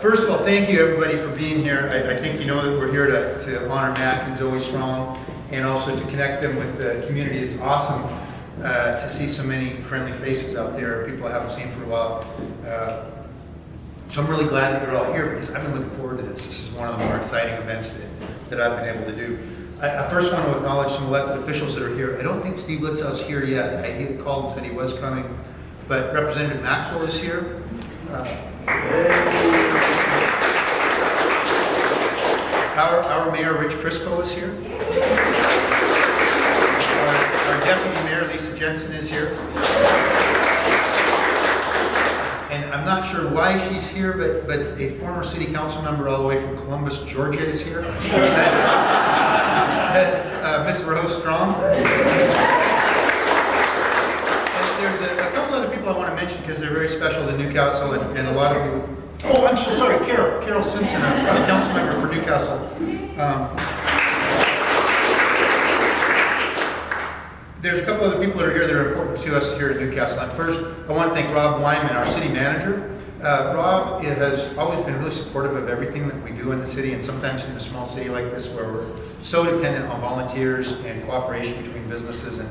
First of all, thank you everybody for being here. I think you know that we're here to honor Mack and Zoe Strong and also to connect them with the community. It's awesome to see so many friendly faces out there, people I haven't seen for a while. So I'm really glad that you're all here because I've been looking forward to this. This is one of the more exciting events that I've been able to do. I first want to acknowledge some elected officials that are here. I don't think Steve Litzau's here yet. He had called and said he was coming, but Representative Maxwell is here. Our Mayor Rich Crispo is here. Our Deputy Mayor Lisa Jensen is here. And I'm not sure why she's here, but a former city council member all the way from Columbus, Georgia is here. That's Miss Rose Strong. And there's a couple other people I want to mention because they're very special to Newcastle and a lot of people. Oh, I'm so sorry, Carol Simpson, a council member for Newcastle. There's a couple other people that are here that are important to us here at Newcastle. And first, I want to thank Rob Wyman, our city manager. Rob has always been really supportive of everything that we do in the city, and sometimes in a small city like this where we're so dependent on volunteers and cooperation between businesses and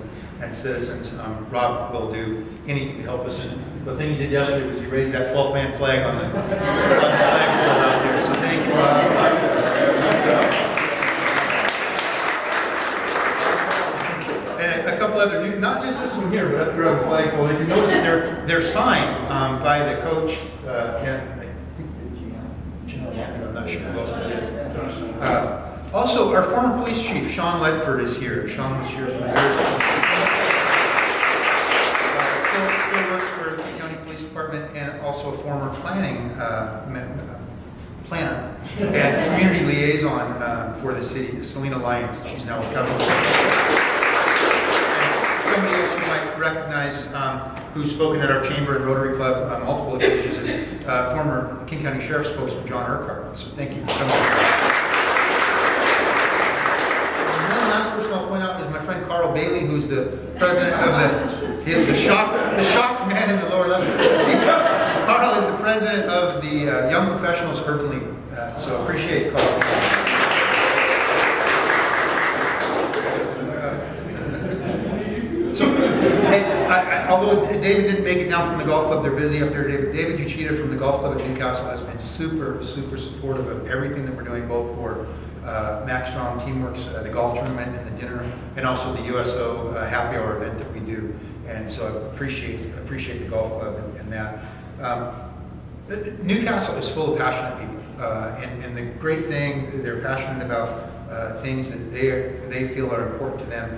citizens, Rob will do anything to help us. And the thing he did yesterday was he raised that 12-man flag on the flagpole out there. So thank you, Rob. A couple other new, not just this one here, but up there on the flagpole. If you notice, they're signed by the coach. I think I'm not sure who else that is. Also, our former police chief, Sean Ledford, is here. Sean was here for years. Still works for the County Police Department and also a former planner and community liaison for the city, Selena Lyons. She's now with Capital. Somebody else you might recognize who's spoken at our chamber and Rotary Club on multiple occasions is former King County Sheriff spokesman John Urquhart. So thank you for coming. And then the last person I'll point out is my friend Carl Bailey, who's the president of the shocked man in the lower left. Carl is the president of the Young Professionals Urban League. So appreciate Carl. So, hey, although David didn't make it down from the golf club, they're busy up there today, but David Uchida from the golf club at Newcastle has been super supportive of everything that we're doing, both for Mack Strong TEAMWORKS, the golf tournament and the dinner, and also the USO happy hour event that we do. And so I appreciate the golf club and that. Newcastle is full of passionate people, and the great thing, they're passionate about things that they feel are important to them.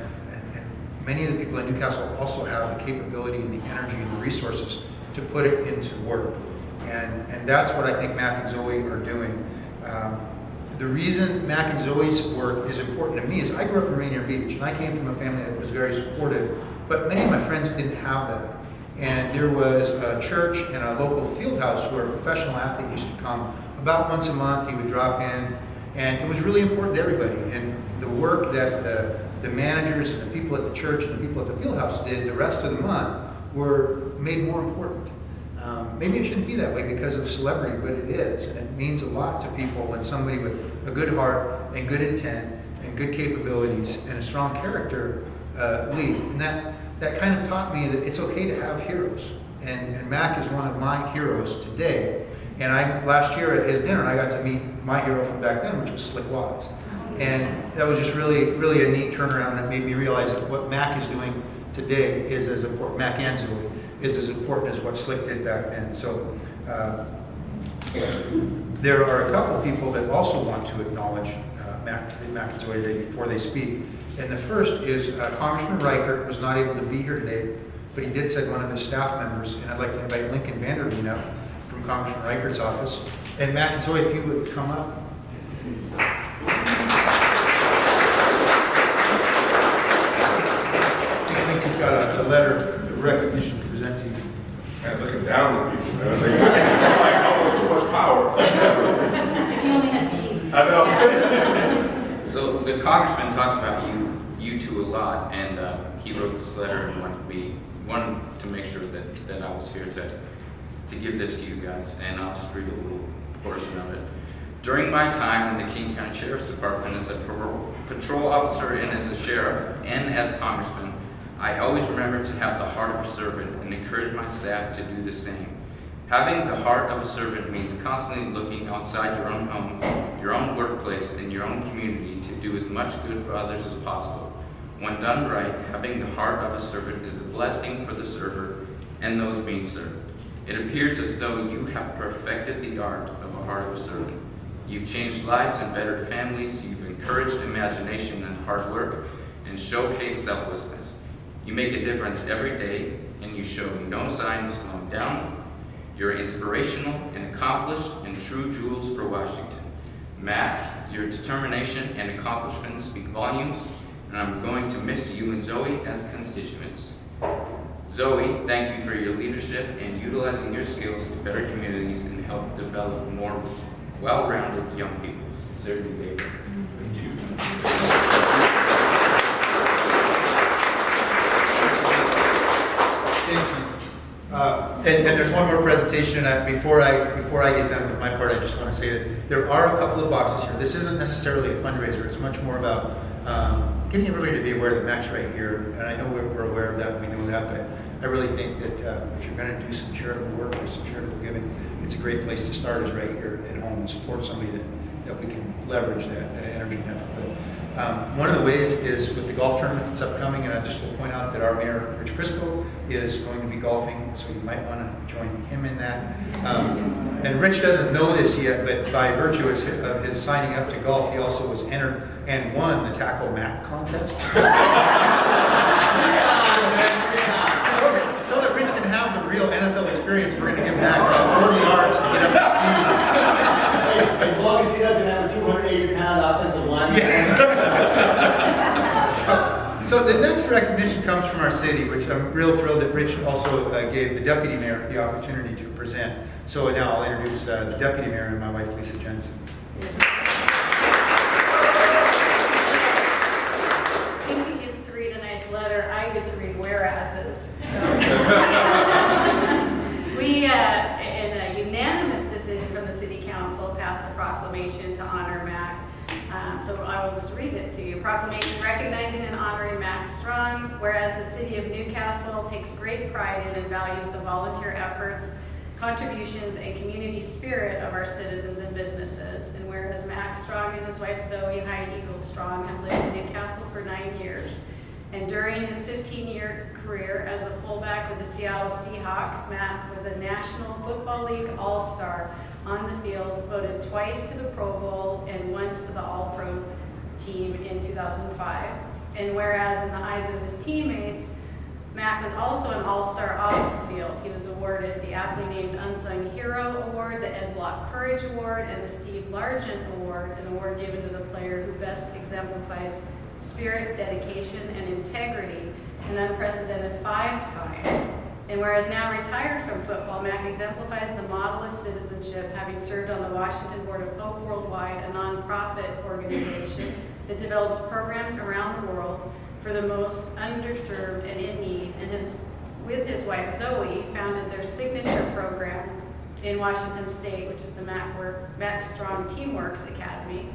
Many of the people in Newcastle also have the capability and the energy and the resources to put it into work. And that's what I think Mack and Zoe are doing. The reason Mack and Zoe's work is important to me is I grew up in Rainier Beach, and I came from a family that was very supportive, but many of my friends didn't have that. And there was a church and a local field house where a professional athlete used to come. About once a month, he would drop in, and it was really important to everybody. And the work that the managers and the people at the church and the people at the field house did the rest of the month were made more important. Maybe it shouldn't be that way because of celebrity, but it is. And it means a lot to people when somebody with a good heart and good intent and good capabilities and a strong character lead. And that kind of taught me that it's okay to have heroes. And Mack is one of my heroes today. And last year at his dinner, I got to meet my hero from back then, which was Slick Watts. And that was just really a neat turnaround that made me realize that what Mack is doing today is as important, Mack and Zoe, is as important as what Slick did back then. So there are a couple of people that also want to acknowledge Mack and Zoe today before they speak. And the first is Congressman Reichert was not able to be here today, but he did send one of his staff members, and I'd like to invite Lincoln Vanderveen up from Congressman Reichert's office. And Mack and Zoe, if you would come up. Lincoln's got a letter of recognition to present to you. And looking down at people, man. Like almost too much power. If you only had beans. I know. So the congressman talks about you two a lot, and he wrote this letter and wanted to make sure that I was here to give this to you guys, and I'll just read a little portion of it. During my time in the King County Sheriff's Department as a patrol officer and as a sheriff and as congressman, I always remember to have the heart of a servant and encourage my staff to do the same. Having the heart of a servant means constantly looking outside your own home, your own workplace, and your own community to do as much good for others as possible. When done right, having the heart of a servant is a blessing for the server and those being served. It appears as though you have perfected the art of a heart of a servant. You've changed lives and bettered families. You've encouraged imagination and hard work and showcased selflessness. You make a difference every day, and you show no sign of slowing down. You're inspirational and accomplished and true jewels for Washington. Mack, your determination and accomplishments speak volumes, and I'm going to miss you and Zoe as constituents. Zoe, thank you for your leadership and utilizing your skills to better communities and help develop more well-rounded young people. Sincerely, David. Thank you. Thank you. And there's one more presentation. Before I get done with my part, I just want to say that there are a couple of boxes here. This isn't necessarily a fundraiser. It's much more about getting everybody to be aware that Mack's right here. And I know we're aware of that. We know that. But I really think that if you're going to do some charitable work or some charitable giving, it's a great place to start is right here at home and support somebody that we can leverage that energy and effort with. One of the ways is with the golf tournament that's upcoming, and I just will point out that our mayor, Rich Crispo, is going to be golfing, so you might want to join him in that. And Rich doesn't know this yet, but by virtue of his signing up to golf, he also was entered and won the Tackle Mack contest. So that Rich can have the real NFL experience, we're going to give Mack about 40 yards to get up to speed. As long as he doesn't have a 280-pound offensive line. So the next recognition comes from our city, which I'm real thrilled that Rich also gave the deputy mayor the opportunity to present. So now I'll introduce the deputy mayor and my wife, Lisa Jensen. He gets to read a nice letter. I get to read whereases. So. We, in a unanimous decision from the city council, passed a proclamation to honor Mack. So I will just read it to you. Proclamation recognizing and honoring Mack Strong, whereas the City of Newcastle takes great pride in and values the volunteer efforts, contributions, and community spirit of our citizens and businesses. And whereas Mack Strong and his wife Zoe High Eagle Strong have lived in Newcastle for 9 years. And during his 15-year career as a fullback with the Seattle Seahawks, Mack was a National Football League All-Star on the field, voted twice to the Pro Bowl and once to the All-Pro team in 2005. And whereas in the eyes of his teammates, Mack was also an all-star off the field. He was awarded the aptly named Unsung Hero Award, the Ed Block Courage Award, and the Steve Largent Award, an award given to the player who best exemplifies spirit, dedication, and integrity, an unprecedented 5 times. And whereas now retired from football, Mack exemplifies the model of citizenship, having served on the Washington Board of Hope Worldwide, a nonprofit organization that develops programs around the world for the most underserved and in need, and with his wife Zoe, founded their signature program in Washington State, which is the Mack Strong TEAMWORKS Academy.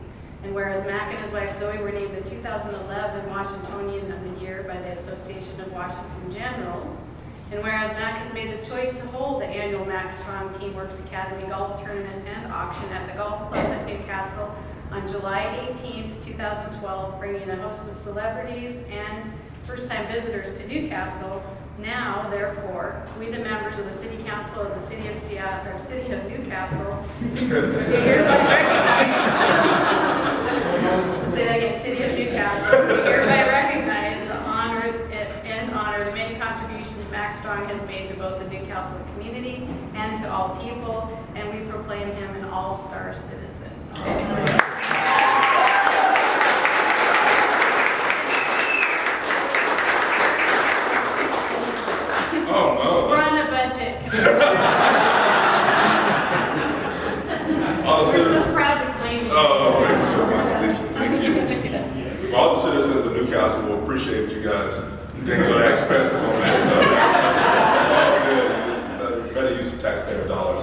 And whereas Mack and his wife Zoe were named the 2011 Washingtonian of the Year by the Association of Washington Generals, and whereas Mack has made the choice to hold the annual Mack Strong TEAMWORKS Academy Golf Tournament and Auction at the Golf Club at Newcastle on July 18th, 2012, bringing a host of celebrities and first-time visitors to Newcastle. Now, therefore, we, the members of the City Council of the City of Seattle, or City of Newcastle, do hereby recognize. Say that again. City of Newcastle, we hereby recognize and honor the many contributions Mack Strong has made to both the Newcastle community and to all people, and we proclaim him an all-star citizen. Oh, no. We're on a budget. We're so proud to claim you. Oh, thank you so much, Lisa. Thank you. For all the citizens of Newcastle will appreciate you guys. You didn't go that expensive on that. So it's all good. It's better use of taxpayer dollars.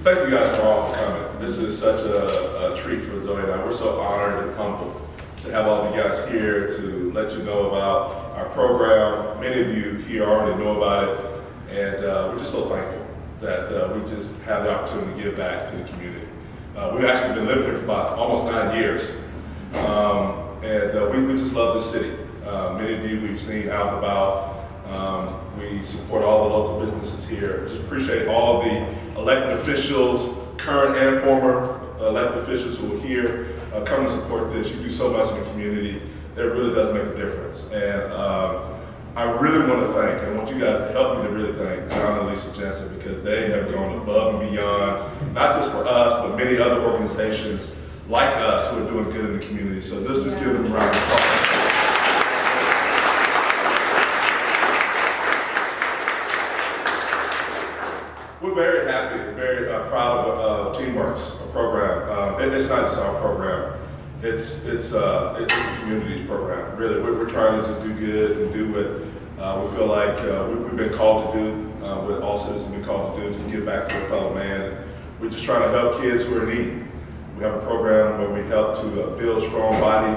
Thank you you guys for all for coming. This is such a treat for Zoe and I. We're so honored and humbled to have all of you guys here to let you know about our program. Many of you here already know about it, and we're just so thankful that we just have the opportunity to give back to the community. We've actually been living here for about almost 9 years, and we just love this city. Many of you we've seen out and about. We support all the local businesses here. Just appreciate all the elected officials, current and former elected officials who are here come to support this. You do so much in the community. It really does make a difference. And I really want to thank, and I want you guys to help me to really thank John and Lisa Jensen, because they have gone above and beyond, not just for us, but many other organizations like us who are doing good in the community. So let's just give them a round of applause. We're very happy and very proud of TEAMWORKS, a program. It's not just our program, it's the community's program. Really, we're trying to just do good and do what we feel like we've been called to do, what all citizens have been called to do, to give back to their fellow man. We're just trying to help kids who are in need. We have a program where we help to build strong body,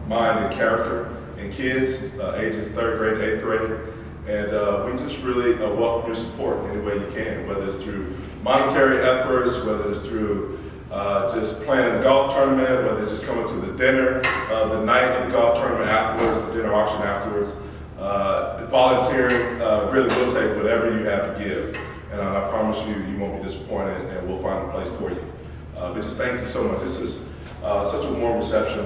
mind, and character in kids, ages 3rd grade, 8th grade. And we just really welcome your support any way you can, whether it's through monetary efforts, whether it's through just playing a golf tournament, whether it's just coming to the dinner, the night of the golf tournament afterwards, the dinner auction afterwards. Volunteering, really will take whatever you have to give. And I promise you, you won't be disappointed, and we'll find a place for you. But just thank you so much. This is such a warm reception.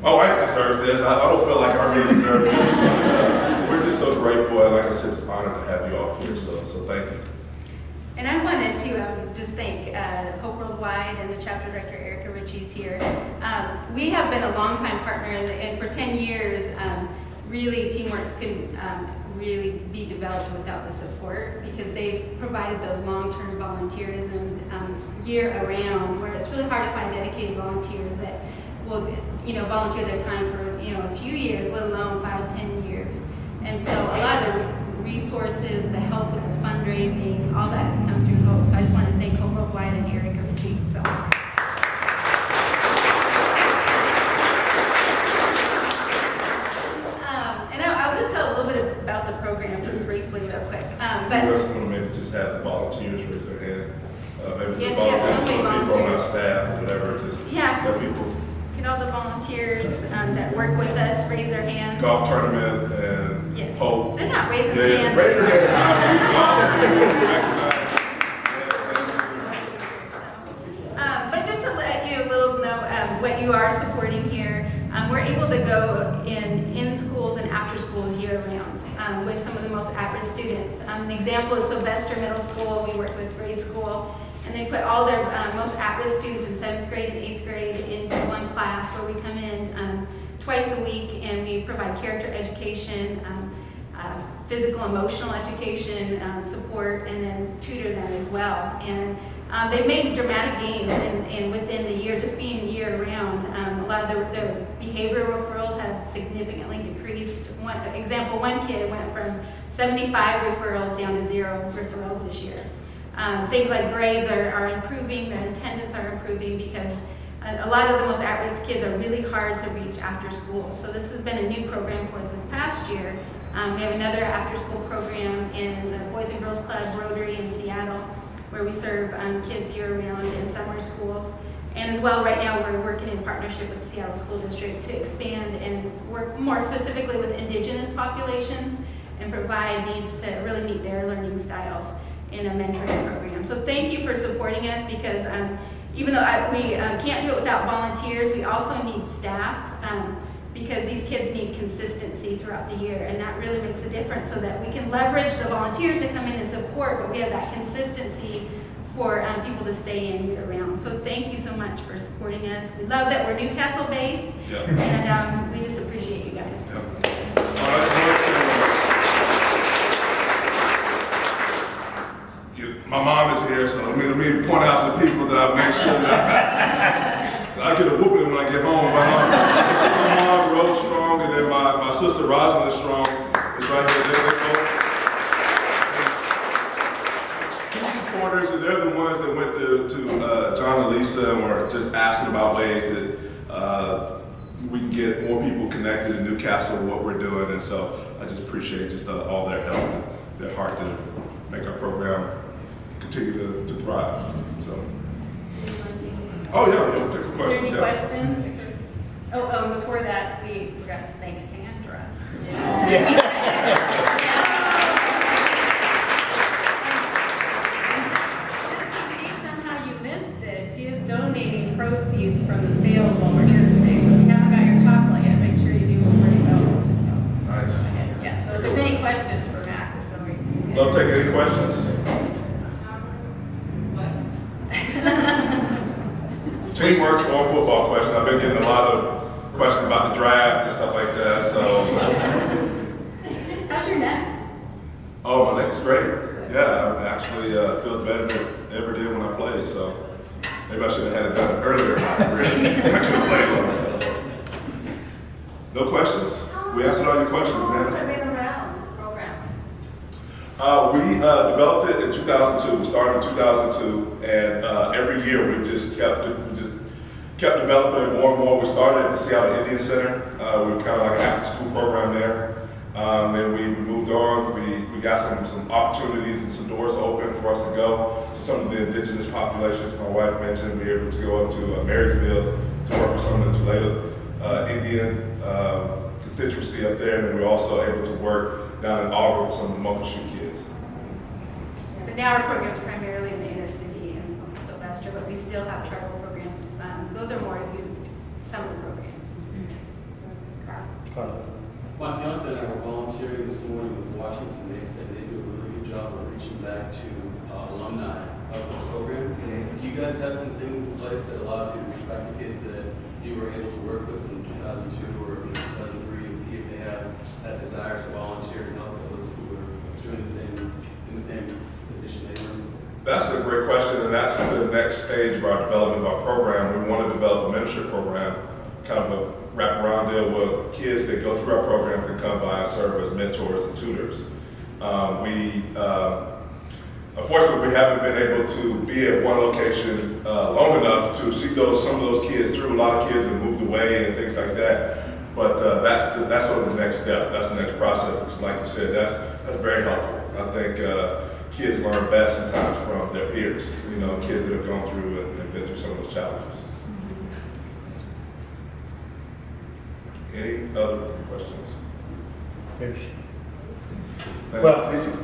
My wife deserves this. I don't feel like I really deserve this, but we're just so grateful, and like I said, it's an honor to have you all here, so thank you. And I wanted to just thank Hope Worldwide and the chapter director, Erica Ritchie's here. We have been a longtime partner, and for 10 years, really TEAMWORKS couldn't really be developed without the support, because they've provided those long-term volunteerism year-round, where it's really hard to find dedicated volunteers that will volunteer their time for a few years, let alone 5-10 years. And so a lot of the resources, the help with the fundraising, all that has come through Hope. So I just want to thank Hope Worldwide and Erica Ritchie. So. And I'll just tell a little bit about the program just briefly, real quick. But we want to maybe just have the volunteers raise their hand. Maybe yes, the we have volunteers, so many people on our volunteers. staff or whatever, just let people. Get all the volunteers that work with us raise their hands. Golf tournament and Yeah. Hope. They're not raising their hands. Raise your hand. But just to let you a little know what you are supporting here, we're able to go in schools and after schools year round with some of the most at-risk students. An example is Sylvester Middle School. We work with grade school, and they put all their most at-risk students in 7th grade and 8th grade into one class where we come in twice a week, and we provide character education, physical, emotional education, support, and then tutor them as well. And they've made dramatic gains in within the year, just being year-round. A lot of their behavioral referrals have significantly decreased. One kid went from 75 referrals down to 0 referrals this year. Things like grades are improving, their attendance are improving, because a lot of the most at-risk kids are really hard to reach after school. So this has been a new program for us this past year. We have another after-school program in the Boys and Girls Club Rotary in Seattle, where we serve kids year-round in summer schools. And as well, right now we're working in partnership with the Seattle School District to expand and work more specifically with indigenous populations and provide needs to really meet their learning styles in a mentoring program. So thank you for supporting us, because even though we can't do it without volunteers, we also need staff, because these kids need consistency throughout the year, and that really makes a difference, so that we can leverage the volunteers to come in and support, but we have that consistency for people to stay in year-round. So thank you so much for supporting us. We love that we're Newcastle-based, and we just appreciate you guys. My mom is here, so let me point out some people that I make sure that I get a whooping when I get home. My mom, Rose Strong, and then my sister Rosalind Strong is right here. Can you support skateboarders, they're the ones that went to John and Lisa and were just asking about ways that we can get more people connected in Newcastle with what we're doing. And so I just appreciate just all their help and their heart to make our program continue to thrive. So. Oh yeah, we'll take some Are there questions. any questions? Oh, before that, we forgot to thank Sandra. Just in case somehow you missed it, she is donating proceeds from the sales while we're here today. So if you haven't got your chocolate yet, make sure you do before you go. So, Nice. yeah, so if there's any questions for Mack or Zoe. Love taking any questions. Teamworks or football question. I've been getting a lot of questions about the draft and stuff like that. So, How's your neck? oh, my neck is great. Yeah, it actually feels better than it ever did when I played. So maybe I should have had it done earlier in my career. I could have played long. No questions? We answered all your questions, man. We developed it in 2002. We started in 2002, and every year we just kept developing it more and more. We started at the Seattle Indian Center. We were kind of like an after-school program there. Then we moved on. We got some opportunities and some doors open for us to go to some of the indigenous populations. My wife mentioned we were able to go up to Marysville to work with some of the Toledo Indian constituency up there, and then we were also able to work down in Auburn with some of the Muckleshoot kids. But now our program is primarily in the inner city and Sylvester, but we still have tribal programs. Those are more youth summer programs. My fiance and I were volunteering this morning with Washington. They said they do a really good job of reaching back to alumni of the program. Do you guys have some things in place that allows you to reach back to kids that you were able to work with in 2002 or 2003 and see if they have that desire to volunteer and help those who are doing in the same position they were in? That's a great question, and that's the next stage of our development of our program. We want to develop a mentorship program, kind of a wraparound deal where kids that go through our program can come by and serve as mentors and tutors. Unfortunately, we haven't been able to be at one location long enough to see some of those kids through. A lot of kids have moved away and things like that. But that's sort of the next step. That's the next process, because like you said, that's very helpful. I think kids learn best sometimes from their peers, kids that have gone through and been through some of those challenges. Any other questions? Well, it's easy.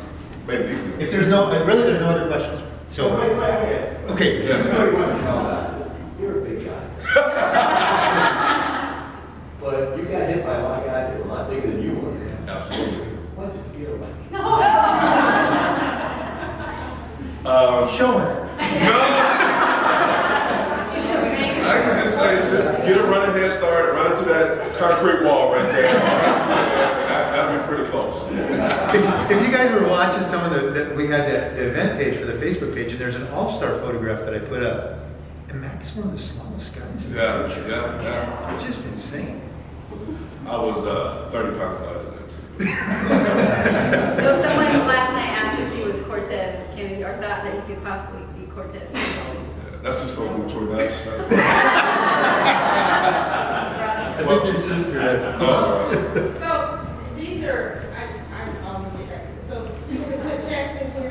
Made it easy. if there's no other questions. So, Wait, okay. Yeah. Nobody wants to know about this. You're a big guy. But you got hit by a lot of guys that were a lot bigger than you were. Absolutely. What's it feel like? Show her. I can just say, just get a running head start, run into that concrete wall right there. That'll be pretty close. If you guys were watching some of we had the event page for the Facebook page, and there's an all-star photograph that I put up. And Mack's one of the smallest guys in the picture. Yeah. They're just insane. I was 30 pounds lighter than that too. There was someone last night asked if he was Cortez Kennedy or thought that he could possibly be Cortez Kennedy. That's just going to be between us. I think your sister has a So these are, I'm gonna get back to this. So you can put checks in here.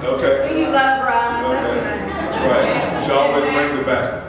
Okay. Do you love bronze? Okay. That's right. She always brings it back.